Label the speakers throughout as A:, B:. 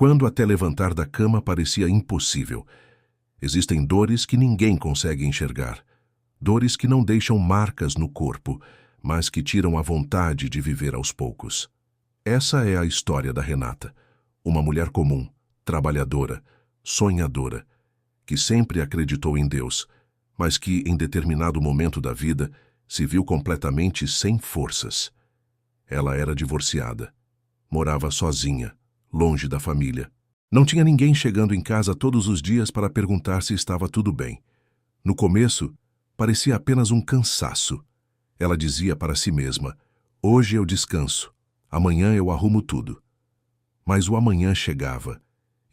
A: quando até levantar da cama parecia impossível. Existem dores que ninguém consegue enxergar. Dores que não deixam marcas no corpo, mas que tiram a vontade de viver aos poucos. Essa é a história da Renata, uma mulher comum, trabalhadora, sonhadora, que sempre acreditou em Deus, mas que, em determinado momento da vida, se viu completamente sem forças. Ela era divorciada. Morava sozinha, longe da família. Não tinha ninguém chegando em casa todos os dias para perguntar se estava tudo bem. No começo, parecia apenas um cansaço. Ela dizia para si mesma: hoje eu descanso, amanhã eu arrumo tudo. Mas o amanhã chegava,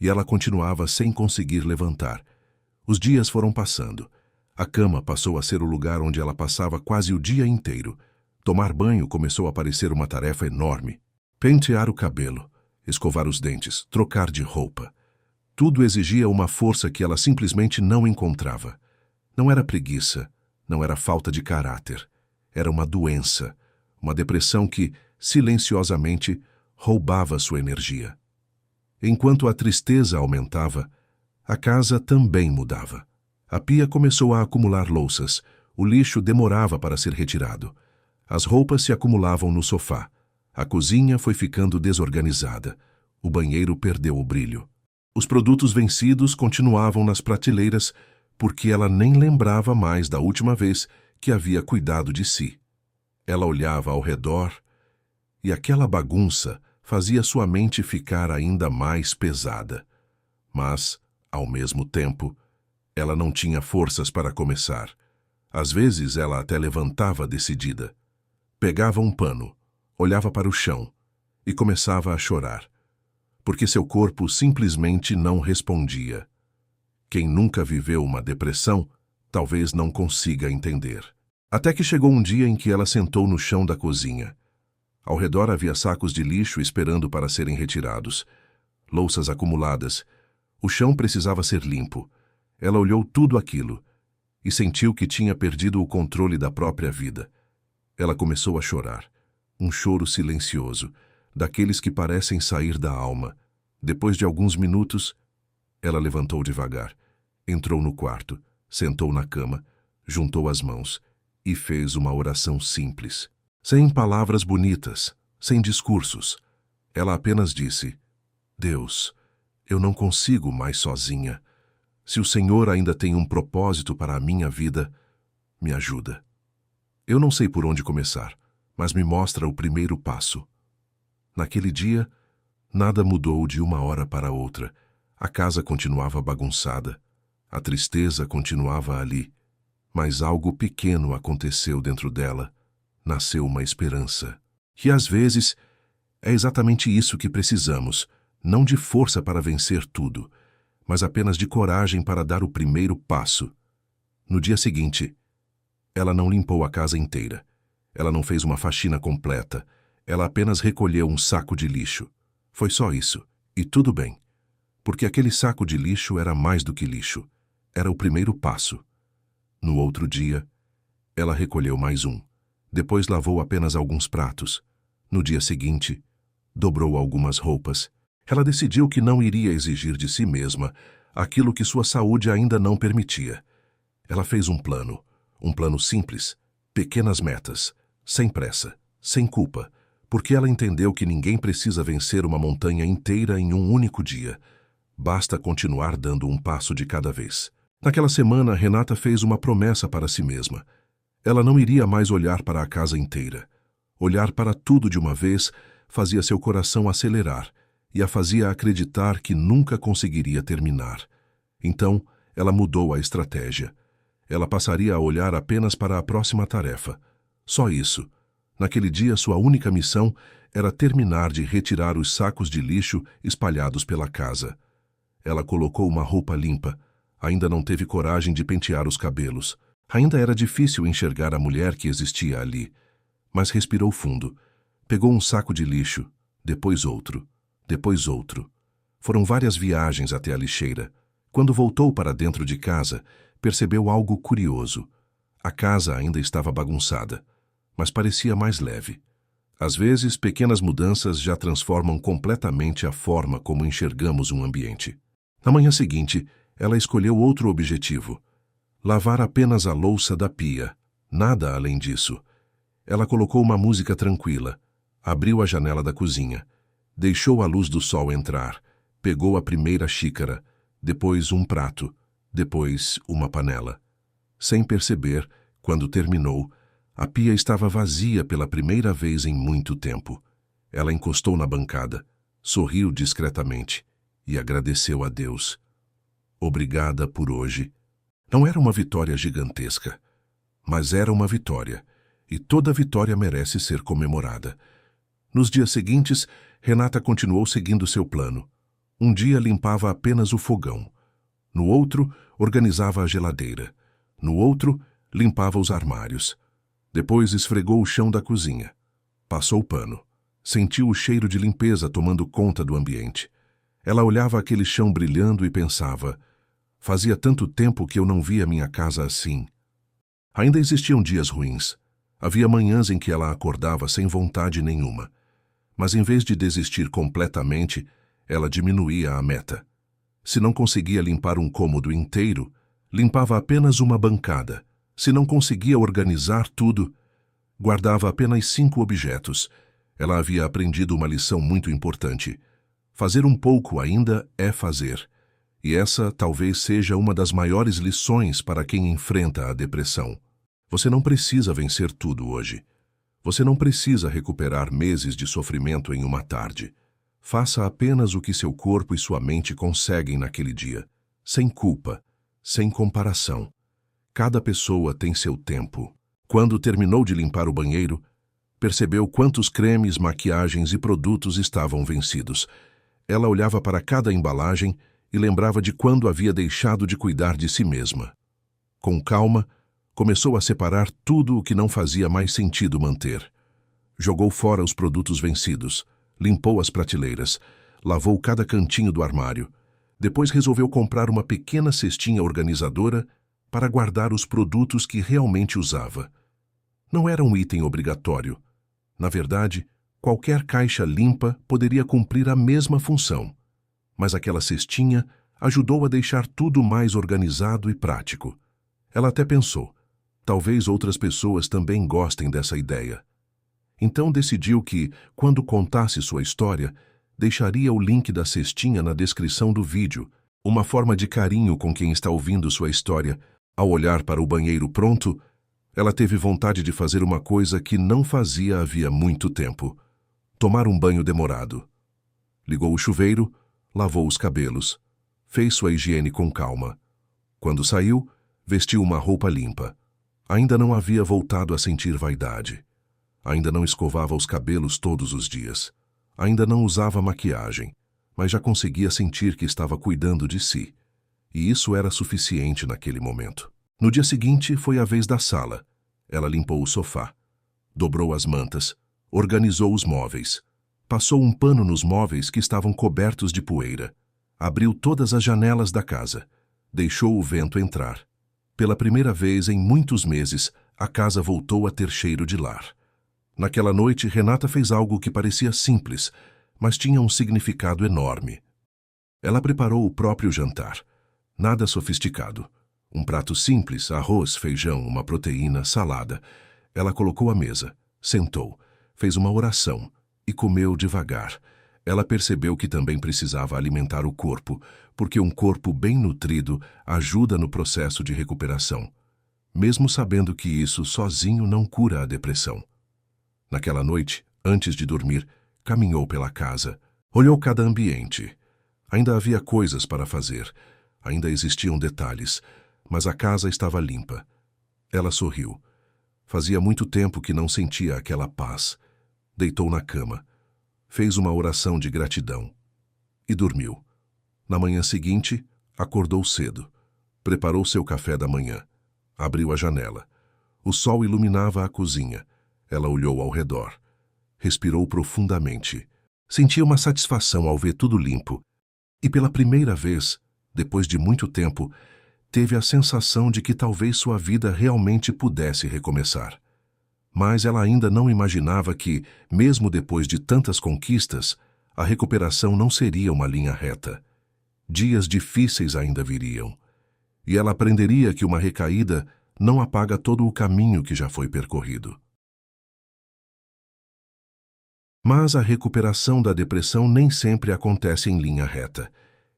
A: e ela continuava sem conseguir levantar. Os dias foram passando. A cama passou a ser o lugar onde ela passava quase o dia inteiro. Tomar banho começou a parecer uma tarefa enorme. Pentear o cabelo, escovar os dentes, trocar de roupa. Tudo exigia uma força que ela simplesmente não encontrava. Não era preguiça, não era falta de caráter. Era uma doença, uma depressão que, silenciosamente, roubava sua energia. Enquanto a tristeza aumentava, a casa também mudava. A pia começou a acumular louças, o lixo demorava para ser retirado. As roupas se acumulavam no sofá. A cozinha foi ficando desorganizada. O banheiro perdeu o brilho. Os produtos vencidos continuavam nas prateleiras porque ela nem lembrava mais da última vez que havia cuidado de si. Ela olhava ao redor e aquela bagunça fazia sua mente ficar ainda mais pesada. Mas, ao mesmo tempo, ela não tinha forças para começar. Às vezes ela até levantava decidida. Pegava um pano, olhava para o chão e começava a chorar, porque seu corpo simplesmente não respondia. Quem nunca viveu uma depressão, talvez não consiga entender. Até que chegou um dia em que ela sentou no chão da cozinha. Ao redor havia sacos de lixo esperando para serem retirados. Louças acumuladas. O chão precisava ser limpo. Ela olhou tudo aquilo e sentiu que tinha perdido o controle da própria vida. Ela começou a chorar. Um choro silencioso, daqueles que parecem sair da alma. Depois de alguns minutos, ela levantou devagar, entrou no quarto, sentou na cama, juntou as mãos e fez uma oração simples. Sem palavras bonitas, sem discursos. Ela apenas disse: Deus, eu não consigo mais sozinha. Se o Senhor ainda tem um propósito para a minha vida, me ajuda. Eu não sei por onde começar, mas me mostra o primeiro passo. Naquele dia, nada mudou de uma hora para outra. A casa continuava bagunçada. A tristeza continuava ali. Mas algo pequeno aconteceu dentro dela. Nasceu uma esperança. E às vezes, é exatamente isso que precisamos. Não de força para vencer tudo, mas apenas de coragem para dar o primeiro passo. No dia seguinte, ela não limpou a casa inteira. Ela não fez uma faxina completa. Ela apenas recolheu um saco de lixo. Foi só isso. E tudo bem. Porque aquele saco de lixo era mais do que lixo. Era o primeiro passo. No outro dia, ela recolheu mais um. Depois lavou apenas alguns pratos. No dia seguinte, dobrou algumas roupas. Ela decidiu que não iria exigir de si mesma aquilo que sua saúde ainda não permitia. Ela fez um plano simples, pequenas metas, sem pressa, sem culpa, porque ela entendeu que ninguém precisa vencer uma montanha inteira em um único dia. Basta continuar dando um passo de cada vez. Naquela semana, Renata fez uma promessa para si mesma. Ela não iria mais olhar para a casa inteira. Olhar para tudo de uma vez fazia seu coração acelerar e a fazia acreditar que nunca conseguiria terminar. Então, ela mudou a estratégia. Ela passaria a olhar apenas para a próxima tarefa. Só isso. Naquele dia, sua única missão era terminar de retirar os sacos de lixo espalhados pela casa. Ela colocou uma roupa limpa. Ainda não teve coragem de pentear os cabelos. Ainda era difícil enxergar a mulher que existia ali. Mas respirou fundo. Pegou um saco de lixo, depois outro, depois outro. Foram várias viagens até a lixeira. Quando voltou para dentro de casa, percebeu algo curioso. A casa ainda estava bagunçada, mas parecia mais leve. Às vezes, pequenas mudanças já transformam completamente a forma como enxergamos um ambiente. Na manhã seguinte, ela escolheu outro objetivo: lavar apenas a louça da pia, nada além disso. Ela colocou uma música tranquila, abriu a janela da cozinha, deixou a luz do sol entrar, pegou a primeira xícara, depois um prato, depois uma panela. Sem perceber, quando terminou, a pia estava vazia pela primeira vez em muito tempo. Ela encostou na bancada, sorriu discretamente e agradeceu a Deus. Obrigada por hoje. Não era uma vitória gigantesca, mas era uma vitória, e toda vitória merece ser comemorada. Nos dias seguintes, Renata continuou seguindo seu plano. Um dia limpava apenas o fogão. No outro, organizava a geladeira. No outro, limpava os armários. Depois esfregou o chão da cozinha. Passou o pano. Sentiu o cheiro de limpeza tomando conta do ambiente. Ela olhava aquele chão brilhando e pensava: fazia tanto tempo que eu não via minha casa assim. Ainda existiam dias ruins. Havia manhãs em que ela acordava sem vontade nenhuma. Mas em vez de desistir completamente, ela diminuía a meta. Se não conseguia limpar um cômodo inteiro, limpava apenas uma bancada. Se não conseguia organizar tudo, guardava apenas 5 objetos. Ela havia aprendido uma lição muito importante. Fazer um pouco ainda é fazer. E essa talvez seja uma das maiores lições para quem enfrenta a depressão. Você não precisa vencer tudo hoje. Você não precisa recuperar meses de sofrimento em uma tarde. Faça apenas o que seu corpo e sua mente conseguem naquele dia, sem culpa, sem comparação. Cada pessoa tem seu tempo. Quando terminou de limpar o banheiro, percebeu quantos cremes, maquiagens e produtos estavam vencidos. Ela olhava para cada embalagem e lembrava de quando havia deixado de cuidar de si mesma. Com calma, começou a separar tudo o que não fazia mais sentido manter. Jogou fora os produtos vencidos, limpou as prateleiras, lavou cada cantinho do armário. Depois resolveu comprar uma pequena cestinha organizadora para guardar os produtos que realmente usava. Não era um item obrigatório. Na verdade, qualquer caixa limpa poderia cumprir a mesma função. Mas aquela cestinha ajudou a deixar tudo mais organizado e prático. Ela até pensou: talvez outras pessoas também gostem dessa ideia. Então decidiu que, quando contasse sua história, deixaria o link da cestinha na descrição do vídeo, uma forma de carinho com quem está ouvindo sua história. Ao olhar para o banheiro pronto, ela teve vontade de fazer uma coisa que não fazia havia muito tempo: tomar um banho demorado. Ligou o chuveiro, lavou os cabelos, fez sua higiene com calma. Quando saiu, vestiu uma roupa limpa. Ainda não havia voltado a sentir vaidade. Ainda não escovava os cabelos todos os dias. Ainda não usava maquiagem, mas já conseguia sentir que estava cuidando de si. E isso era suficiente naquele momento. No dia seguinte, foi a vez da sala. Ela limpou o sofá, dobrou as mantas, organizou os móveis, passou um pano nos móveis que estavam cobertos de poeira, abriu todas as janelas da casa, deixou o vento entrar. Pela primeira vez em muitos meses, a casa voltou a ter cheiro de lar. Naquela noite, Renata fez algo que parecia simples, mas tinha um significado enorme. Ela preparou o próprio jantar. Nada sofisticado. Um prato simples, arroz, feijão, uma proteína, salada. Ela colocou à mesa, sentou, fez uma oração e comeu devagar. Ela percebeu que também precisava alimentar o corpo, porque um corpo bem nutrido ajuda no processo de recuperação, mesmo sabendo que isso sozinho não cura a depressão. Naquela noite, antes de dormir, caminhou pela casa, olhou cada ambiente. Ainda havia coisas para fazer, ainda existiam detalhes, mas a casa estava limpa. Ela sorriu. Fazia muito tempo que não sentia aquela paz. Deitou na cama, fez uma oração de gratidão e dormiu. Na manhã seguinte, acordou cedo, preparou seu café da manhã, abriu a janela. O sol iluminava a cozinha. Ela olhou ao redor, respirou profundamente. Sentia uma satisfação ao ver tudo limpo. E pela primeira vez, depois de muito tempo, teve a sensação de que talvez sua vida realmente pudesse recomeçar. Mas ela ainda não imaginava que, mesmo depois de tantas conquistas, a recuperação não seria uma linha reta. Dias difíceis ainda viriam. E ela aprenderia que uma recaída não apaga todo o caminho que já foi percorrido. Mas a recuperação da depressão nem sempre acontece em linha reta.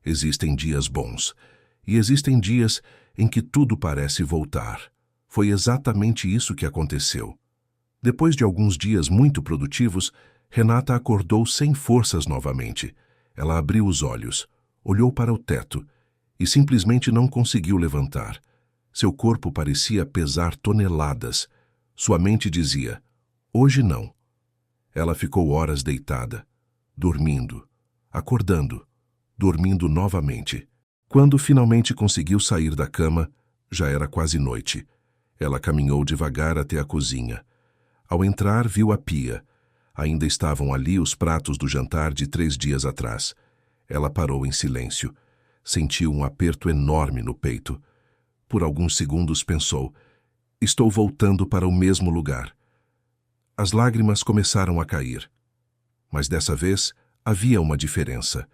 A: Existem dias bons. E existem dias em que tudo parece voltar. Foi exatamente isso que aconteceu. Depois de alguns dias muito produtivos, Renata acordou sem forças novamente. Ela abriu os olhos, olhou para o teto e simplesmente não conseguiu levantar. Seu corpo parecia pesar toneladas. Sua mente dizia, hoje não. Ela ficou horas deitada, dormindo, acordando, dormindo novamente. Quando finalmente conseguiu sair da cama, já era quase noite. Ela caminhou devagar até a cozinha. Ao entrar, viu a pia. Ainda estavam ali os pratos do jantar de 3 dias atrás. Ela parou em silêncio. Sentiu um aperto enorme no peito. Por alguns segundos pensou, estou voltando para o mesmo lugar. As lágrimas começaram a cair. Mas dessa vez, havia uma diferença.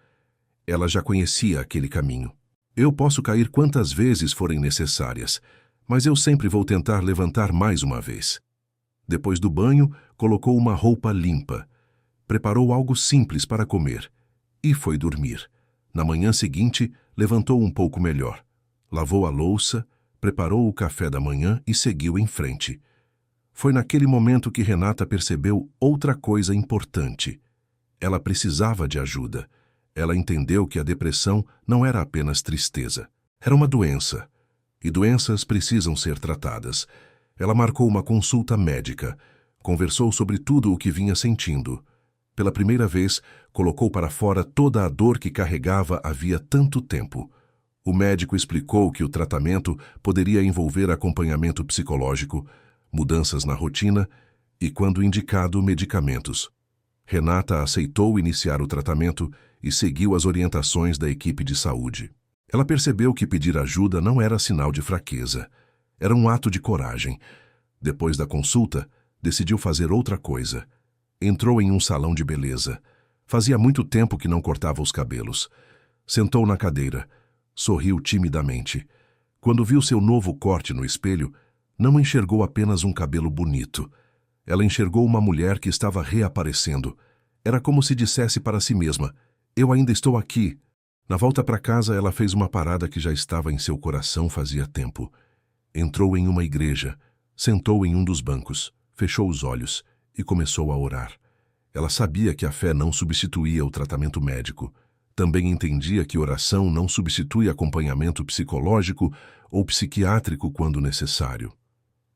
A: Ela já conhecia aquele caminho. Eu posso cair quantas vezes forem necessárias, mas eu sempre vou tentar levantar mais uma vez. Depois do banho, colocou uma roupa limpa. Preparou algo simples para comer e foi dormir. Na manhã seguinte, levantou um pouco melhor. Lavou a louça, preparou o café da manhã e seguiu em frente. Foi naquele momento que Renata percebeu outra coisa importante. Ela precisava de ajuda. Ela entendeu que a depressão não era apenas tristeza. Era uma doença. E doenças precisam ser tratadas. Ela marcou uma consulta médica, conversou sobre tudo o que vinha sentindo. Pela primeira vez, colocou para fora toda a dor que carregava havia tanto tempo. O médico explicou que o tratamento poderia envolver acompanhamento psicológico, mudanças na rotina e, quando indicado, medicamentos. Renata aceitou iniciar o tratamento e seguiu as orientações da equipe de saúde. Ela percebeu que pedir ajuda não era sinal de fraqueza. Era um ato de coragem. Depois da consulta, decidiu fazer outra coisa. Entrou em um salão de beleza. Fazia muito tempo que não cortava os cabelos. Sentou na cadeira. Sorriu timidamente. Quando viu seu novo corte no espelho, não enxergou apenas um cabelo bonito. Ela enxergou uma mulher que estava reaparecendo. Era como se dissesse para si mesma, eu ainda estou aqui. Na volta para casa, ela fez uma parada que já estava em seu coração fazia tempo. Entrou em uma igreja, sentou em um dos bancos, fechou os olhos e começou a orar. Ela sabia que a fé não substituía o tratamento médico. Também entendia que oração não substitui acompanhamento psicológico ou psiquiátrico quando necessário.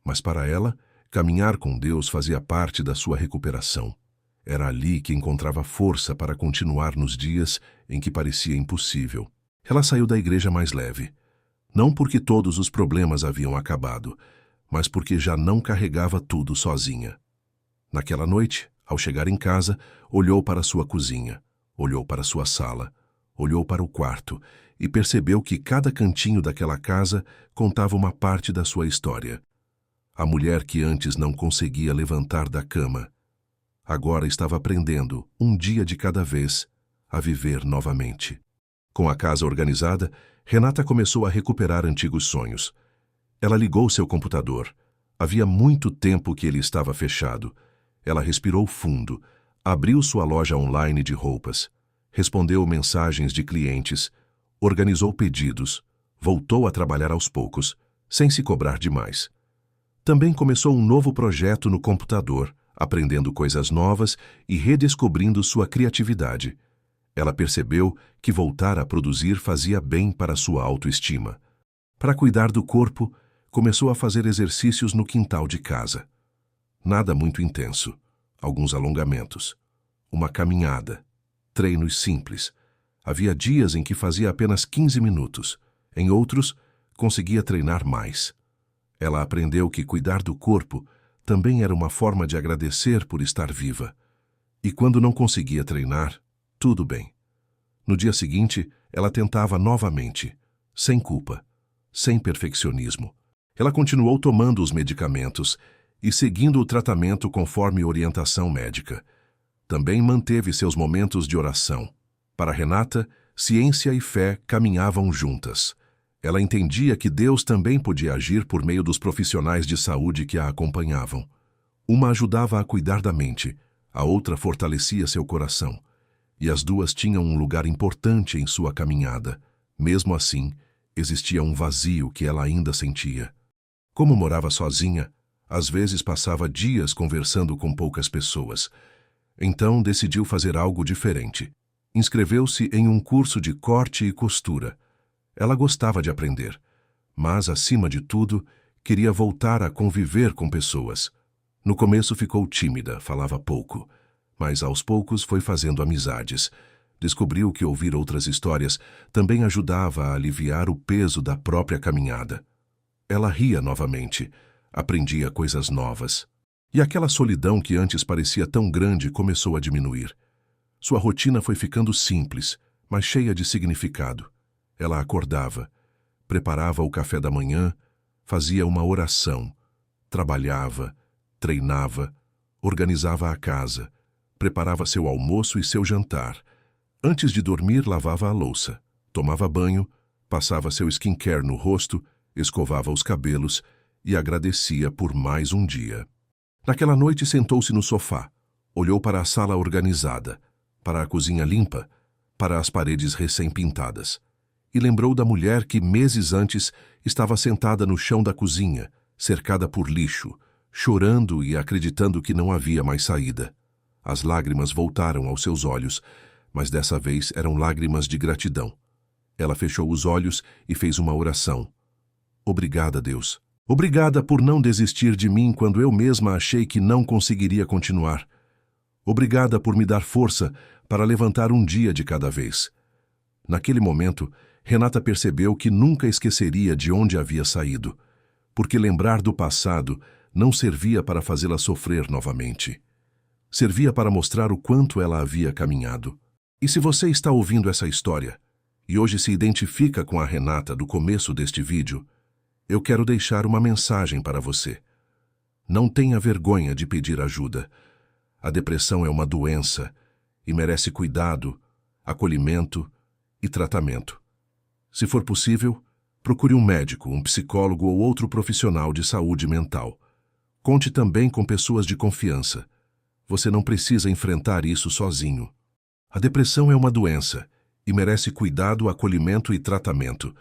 A: Mas para ela, caminhar com Deus fazia parte da sua recuperação. Era ali que encontrava força para continuar nos dias em que parecia impossível. Ela saiu da igreja mais leve. Não porque todos os problemas haviam acabado, mas porque já não carregava tudo sozinha. Naquela noite, ao chegar em casa, olhou para sua cozinha, olhou para sua sala, olhou para o quarto e percebeu que cada cantinho daquela casa contava uma parte da sua história. A mulher que antes não conseguia levantar da cama, agora estava aprendendo, um dia de cada vez, a viver novamente. Com a casa organizada, Renata começou a recuperar antigos sonhos. Ela ligou seu computador. Havia muito tempo que ele estava fechado. Ela respirou fundo, abriu sua loja online de roupas, respondeu mensagens de clientes, organizou pedidos, voltou a trabalhar aos poucos, sem se cobrar demais. Também começou um novo projeto no computador, aprendendo coisas novas e redescobrindo sua criatividade. Ela percebeu que voltar a produzir fazia bem para sua autoestima. Para cuidar do corpo, começou a fazer exercícios no quintal de casa. Nada muito intenso, alguns alongamentos, uma caminhada, treinos simples. Havia dias em que fazia apenas 15 minutos, em outros, conseguia treinar mais. Ela aprendeu que cuidar do corpo também era uma forma de agradecer por estar viva. E quando não conseguia treinar, tudo bem. No dia seguinte, ela tentava novamente, sem culpa, sem perfeccionismo. Ela continuou tomando os medicamentos e seguindo o tratamento conforme orientação médica. Também manteve seus momentos de oração. Para Renata, ciência e fé caminhavam juntas. Ela entendia que Deus também podia agir por meio dos profissionais de saúde que a acompanhavam. Uma ajudava a cuidar da mente, a outra fortalecia seu coração. E as duas tinham um lugar importante em sua caminhada. Mesmo assim, existia um vazio que ela ainda sentia. Como morava sozinha, às vezes passava dias conversando com poucas pessoas. Então decidiu fazer algo diferente. Inscreveu-se em um curso de corte e costura. Ela gostava de aprender, mas, acima de tudo, queria voltar a conviver com pessoas. No começo ficou tímida, falava pouco, mas aos poucos foi fazendo amizades. Descobriu que ouvir outras histórias também ajudava a aliviar o peso da própria caminhada. Ela ria novamente, aprendia coisas novas. E aquela solidão que antes parecia tão grande começou a diminuir. Sua rotina foi ficando simples, mas cheia de significado. Ela acordava, preparava o café da manhã, fazia uma oração, trabalhava, treinava, organizava a casa, preparava seu almoço e seu jantar. Antes de dormir, lavava a louça, tomava banho, passava seu skincare no rosto, escovava os cabelos e agradecia por mais um dia. Naquela noite sentou-se no sofá, olhou para a sala organizada, para a cozinha limpa, para as paredes recém-pintadas, e lembrou da mulher que meses antes estava sentada no chão da cozinha, cercada por lixo, chorando e acreditando que não havia mais saída. As lágrimas voltaram aos seus olhos, mas dessa vez eram lágrimas de gratidão. Ela fechou os olhos e fez uma oração. Obrigada, Deus. Obrigada por não desistir de mim quando eu mesma achei que não conseguiria continuar. Obrigada por me dar força para levantar um dia de cada vez. Naquele momento, Renata percebeu que nunca esqueceria de onde havia saído, porque lembrar do passado não servia para fazê-la sofrer novamente. Servia para mostrar o quanto ela havia caminhado. E se você está ouvindo essa história, e hoje se identifica com a Renata do começo deste vídeo, eu quero deixar uma mensagem para você. Não tenha vergonha de pedir ajuda. A depressão é uma doença e merece cuidado, acolhimento e tratamento. Se for possível, procure um médico, um psicólogo ou outro profissional de saúde mental. Conte também com pessoas de confiança. Você não precisa enfrentar isso sozinho. A depressão é uma doença e merece cuidado, acolhimento e tratamento.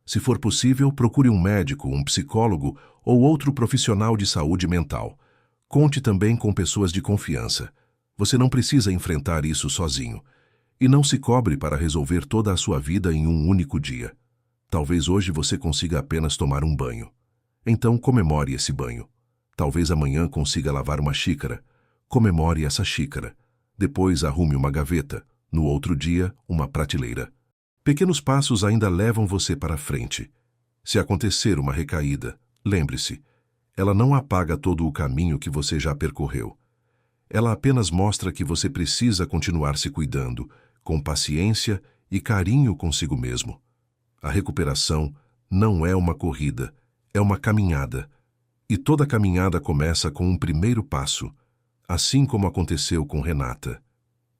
A: Se for possível, procure um médico, um psicólogo ou outro profissional de saúde mental. Conte também com pessoas de confiança. Você não precisa enfrentar isso sozinho. E não se cobre para resolver toda a sua vida em um único dia. Talvez hoje você consiga apenas tomar um banho. Então comemore esse banho. Talvez amanhã consiga lavar uma xícara. Comemore essa xícara. Depois arrume uma gaveta. No outro dia, uma prateleira. Pequenos passos ainda levam você para frente. Se acontecer uma recaída, lembre-se, ela não apaga todo o caminho que você já percorreu. Ela apenas mostra que você precisa continuar se cuidando, com paciência e carinho consigo mesmo. A recuperação não é uma corrida, é uma caminhada. E toda caminhada começa com um primeiro passo, assim como aconteceu com Renata.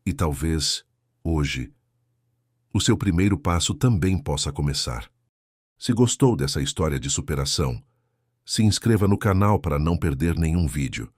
A: E talvez, hoje, o seu primeiro passo também possa começar. Se gostou dessa história de superação, se inscreva no canal para não perder nenhum vídeo.